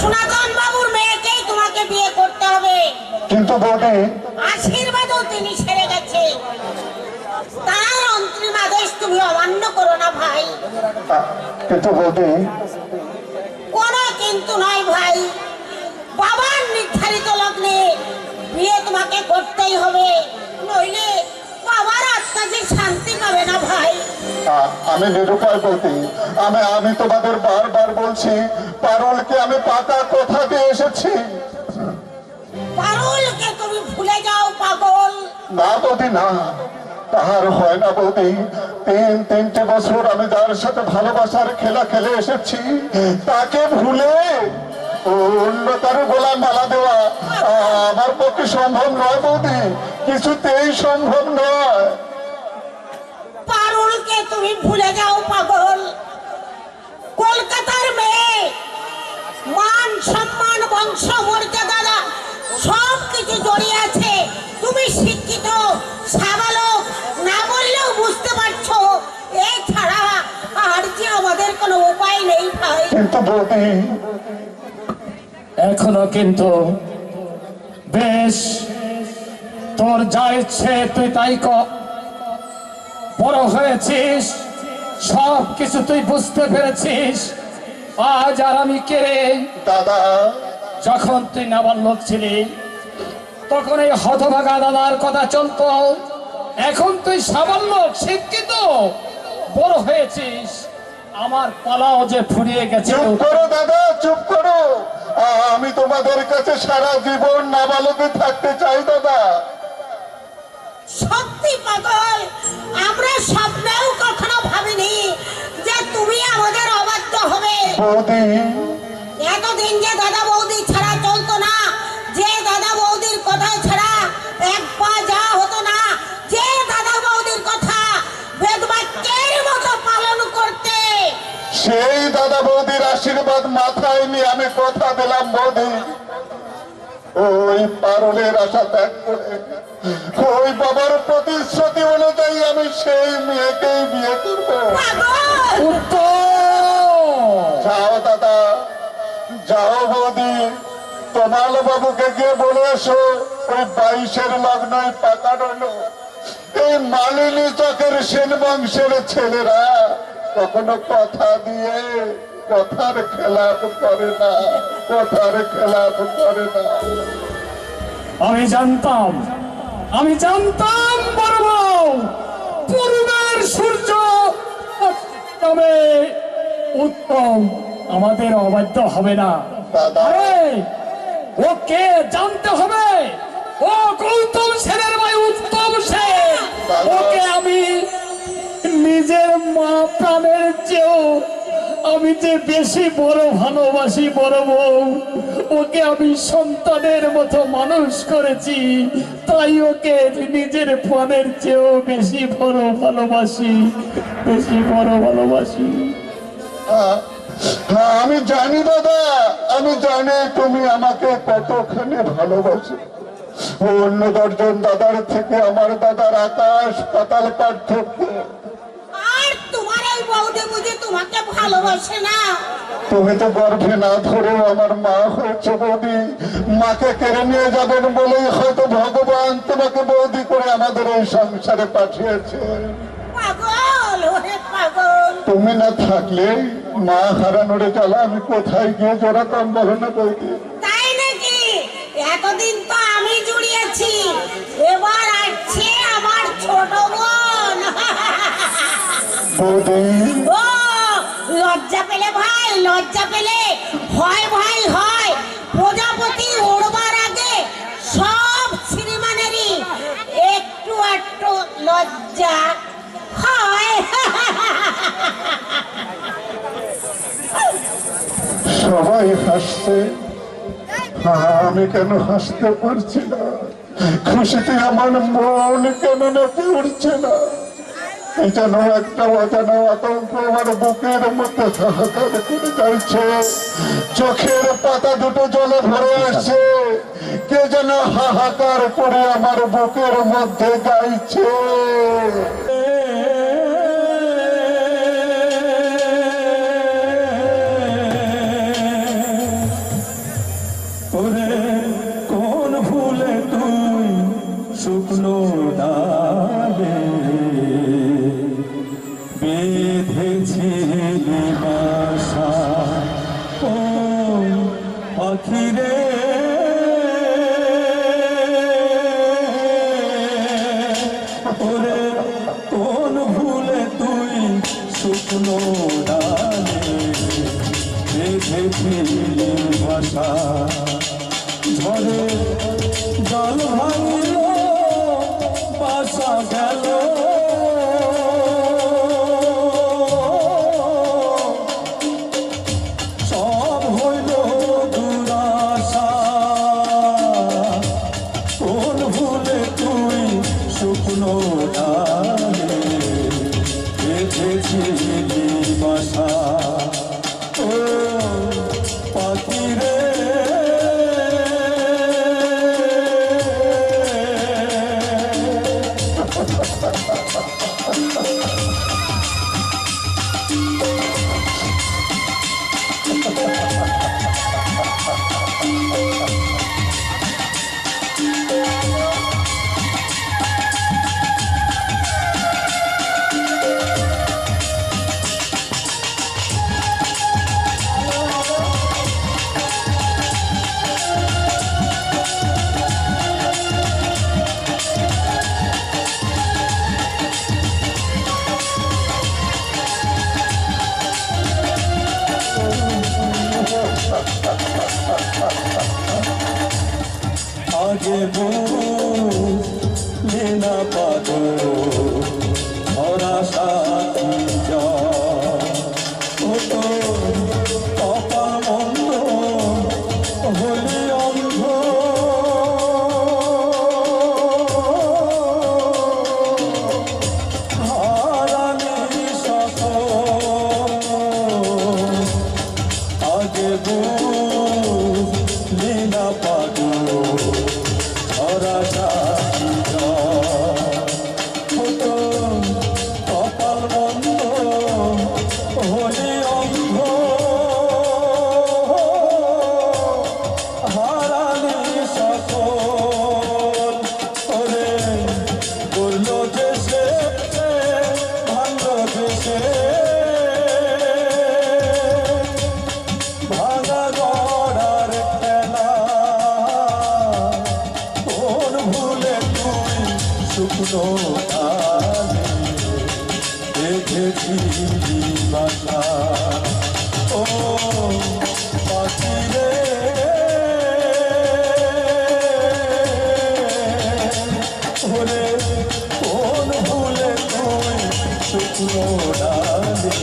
সনাতন বাবুর মেয়েকেই তোমাকে বিয়ে করতে হবে। কিন্তু বৌদি, আশীর্বাদও তিনি ছেড়ে গেছে, তার অন্তিম আদেশ তুমি অমান্য করো না ভাই। কিন্তু বৌদি, কোনো কিন্তু নয় ভাই, বাবার নির্ধারিত লগ্নে বিয়ে তোমাকে করতেই হবে, নইলে বাবার আত্মা যে শান্তি পাবে না ভাই। আমি নিরুপায় বৌদি, আমি তোমাদের বারবার বলছি, পারুলকে আমি পাকা কথা দিয়ে এসেছি। পারুলকে তুমি ভুলে যাও পাগল। না বৌদি না, তাহার হয় না বৌদি। তিনটে বছর আমি যার সাথে ভালোবাসার খেলা খেলে এসেছি, তাকে ভুলে অন্য কারো গোলায় মালা দেওয়া আমার পক্ষে সম্ভব নয় বৌদি, কিছুতেই সম্ভব নয়। পারুলকে তুমি ভুলে যাও পাগল। কলকাতার মেয়ে, মান সম্মান বংশ মর্যাদা সব কিছু জড়িয়ে আছে। তুমি শিক্ষিত সাবালক, না বললেও বুঝতে পারছো, এছাড়া আর যে আমাদের কোনো উপায় নেই ভাই। কিন্তু বৌদি, এখনো কিন্তু বেশ, তোর যা ইচ্ছে তুই তাই কর। বড় হয়েছিস, সব কিছু তুই বুঝতে পেরেছিস। আজ আর আমি কে? দাদা, যখন তুই নাবালক ছিলি তখন এই হতভাগা দাদার কথা চলতো। এখন তুই সাবালক, শিক্ষিত, বড় হয়েছিস, আমার পালাও যে ফুরিয়ে গেছে। চুপ করো দাদা, চুপ করো। আমি তোমাদের কাছে সারা জীবন নাবালকে থাকতে চাই দাদা। সত্যি পাগল, আমরা স্বপ্নেও কখনো ভাবিনি যে তুমি আমাদের অবাধ্য হবে। বৌদি, এতদিন যে দাদা বৌদি ছাড়া চলতো না, যে দাদা বৌদির কথা ছাড়া এক পা যা হতো না, যে দাদা বৌদির কথা বেদবাক্যের মতো পালন করতে, সেই দাদা বৌদির আশীর্বাদ মাথায় নিয়ে আমি কথা দিলাম বৌদি, ওই পারুলের আশা ত্যাগ করে ওই বাবার প্রতিশ্রুতি অনুযায়ী আমি সেই মেয়েকেই বিয়ে করবো। যাও দাদা, যাও বৌদি, তোমাল বাবুকে গিয়ে বলে এসো ওই 22-এর লগ্নই পাকা রইল। এই মালিনী চকের সেন বংশের ছেলেরা কখনো কথা দিয়ে কথার খেলাপ করে না, কথার খেলাপ করে না। আমি জানতাম বড় পূর্বের সূর্য তবে উত্তম আমাদের অবাধ্য হবে না। আরে ওকে জানতে হবে, ও গৌতম সেনের ভাই উত্তম সেন, ওকে আমি নিজের মা প্রাণের চেয়েও আমি যে বেশি বড় ভালোবাসি বড় বউ। ওকে আমি সন্তানের মতো মানুষ করেছি, তাই ওকে নিজের প্রাণের চেয়েও বেশি বড় ভালোবাসি, বেশি বড় ভালোবাসি। আমি জানি দাদা, আমি জানি তুমি আমাকে কতখানি ভালোবাসো। অন্য 10 জন দাদার থেকে আমার দাদার আকাশ পাতাল পার্থক্য। আর তোমার এই বৌদি বুঝি তোমাকে ভালোবাসে না? তুমি তো গর্ভে না ধরেও আমার মা হয়েছে বৌদি। মাকে কেড়ে নিয়ে যাবেন বলেই হয়তো ভগবান তোমাকে বৌদি করে আমাদের এই সংসারে পাঠিয়েছে। পাগল, ওরে পাগল। তুমি না থাকলে মা হারানোর জ্বালা আমি কোথায় গিয়ে জড়াতাম বলো না বৌদি? তাই নাকি? এতদিন তো আমি জুড়িয়েছি, এবার আসছে আমার ছোট বোন। বৌদি, ও লজ্জা পেলে ভাই, লজ্জা পেলে হয় ভাই হয়। প্রজাপতি উড়বার আগে সব শ্রীমানেরই একটু একটু লজ্জা হয়। সবাই হাসছে, আমি কেন হাসতে পারছি না? খুশিতে আমার মন কেন নাচে উঠছে না? এই যেন একটা অজানা আতঙ্ক আমার বুকের মধ্যে হাহাকার করে যাচ্ছে। চোখের পাতা দুটো জলে ভরে আসছে, কে যেন হাহাকার করে আমার বুকের মধ্যে গাইছে। ডালে বেঁধেছিলে বাসা ও পাখিরে ওরে কোন ভুলে তুই শুকনো ডালে বেঁধেছিলি বাসা ঝড়ে জল ভাঙিল বাসা গেল সব হইল দুরাশা কোন ভুলে তুই শুকনো ডালে বেঁধেছিলি বাসা ও পাখি রে আগে বুঝলে না পাব ধরা সাথী যত কপাল মন্দ হলি অন্ধ হারানি সকল আগে বুঝলে না পাব কপাল বন্ধ হলি অন্ধ হারালি সকল ওরে করল দেশে ভাঙল দেশে ভাঙা গড়ার খেলা কোন ভুলে তুই শুকনো ডালে বেঁধেছিলি বাসা ও পাখি রে ওরে কোন ভুলে তুই শুকনো ডালে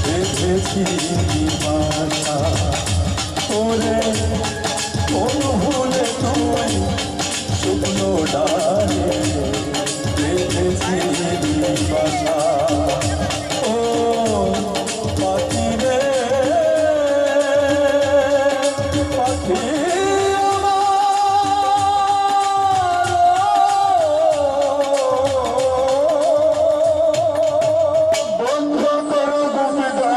বেঁধেছিলি বাসা ওরে কোন ভুলে তুই শুকনো ডালে বেঁধেছিলি বাসা ও পাখি রে পাখি বন্ধ করো গোপীদা,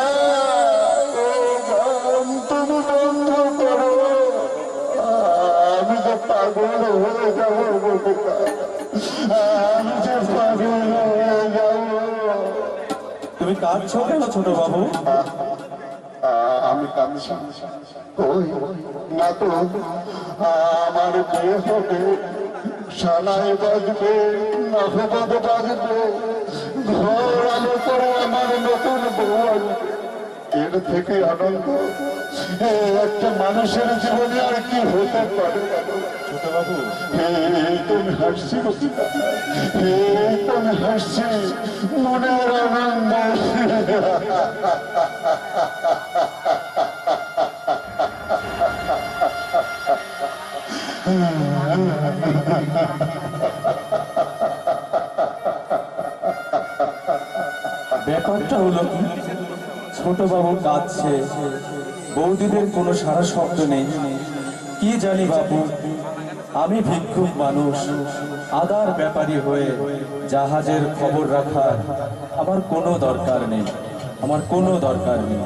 ও গান তুমি বন্ধ করো। আমি যে পাগল হয়ে যাবো গোপীদা, আমি যে পাগল হয়ে যাবো। তুমি কাঁদছো কেন ছোট বাবু? আমি কাঁদছি ওই না তো আমার বিয়ে হবে, সানাই বাজবে, নহবত বাজবে, ঘর আলো করে আমার নতুন বউ আসবে। এর থেকে আনন্দ একটা মানুষের জীবনে আর কি হতে পারে? ছোট বাবু এই তুমি হাসছি গোপীদা, এই তুমি হাসছি মনের আনন্দ। ব্যাপারটা হলো কি, ছোট বাবু কাঁদছে, বৌদিদের কোনো সারা শব্দ নেই। কি জানি বাবু, আমি ভিক্ষুক মানুষ, আদার ব্যাপারী হয়ে জাহাজের খবর রাখার আমার কোনো দরকার নেই, আমার কোনো দরকার নেই।